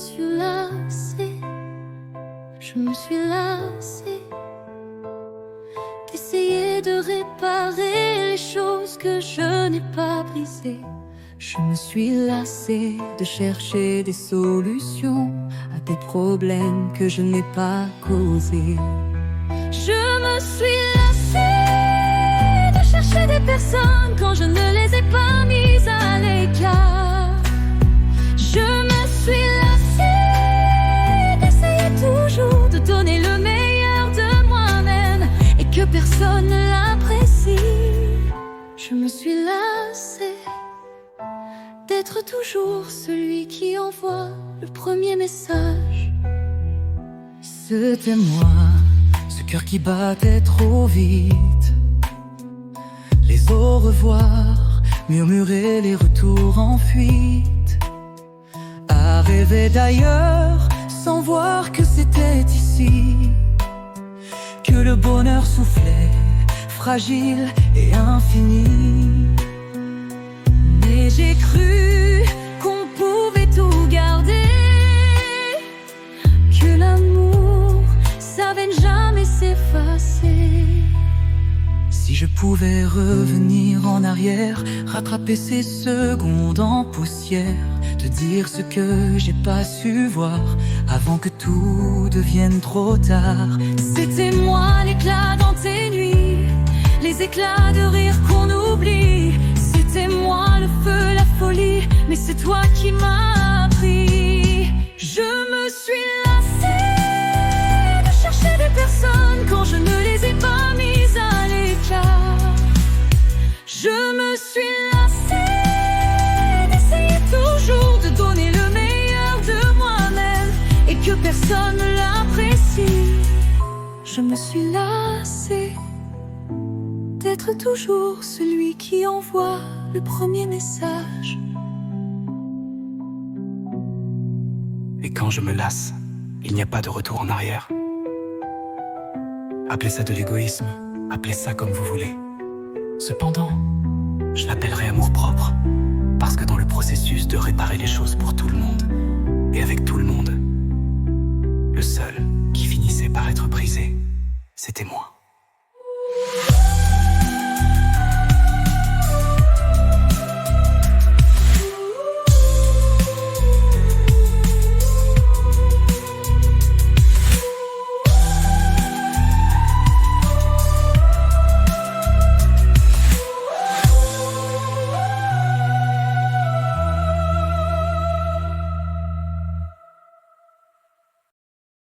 suis lassée, je me suis lassée d'essayer de réparer les choses que je n'ai pas brisées. Je me suis lassée de chercher des solutions à des problèmes que je n'ai pas causés. Je me suis lassée de chercher des personnes quand je ne les ai pas mises à l'écart. Je me suis lassée d'essayer toujours de donner le meilleur de moi-même et que personne ne l'apprécie. Je me suis lassée d'être toujours celui qui envoie le premier message. C'était moi, ce cœur qui battait trop vite. Les au revoir, murmurer les retours en fuite. À rêver d'ailleurs, sans voir que c'était ici que le bonheur soufflait, fragile et infini. Mais j'ai cru qu'on pouvait tout garder, que l'amour savait ne jamais s'effacer. Si je pouvais revenir en arrière, rattraper ces secondes en poussière, te dire ce que j'ai pas su voir avant que tout devienne trop tard. C'était moi l'éclat dans tes nuits, les éclats de rire qu'on oublie. C'était moi le feu, la folie, mais c'est toi qui m'as pris. Je me suis lassée de chercher des personnes quand je ne les ai pas mises à l'écart. Je me suis lassée d'essayer toujours de donner le meilleur de moi-même et que personne ne l'apprécie. Je me suis lassée d'être toujours celui qui envoie le premier message. Et quand je me lasse, il n'y a pas de retour en arrière. Appelez ça de l'égoïsme, appelez ça comme vous voulez. Cependant, je l'appellerai amour-propre, parce que dans le processus de réparer les choses pour tout le monde, et avec tout le monde, le seul qui finissait par être brisé, c'était moi.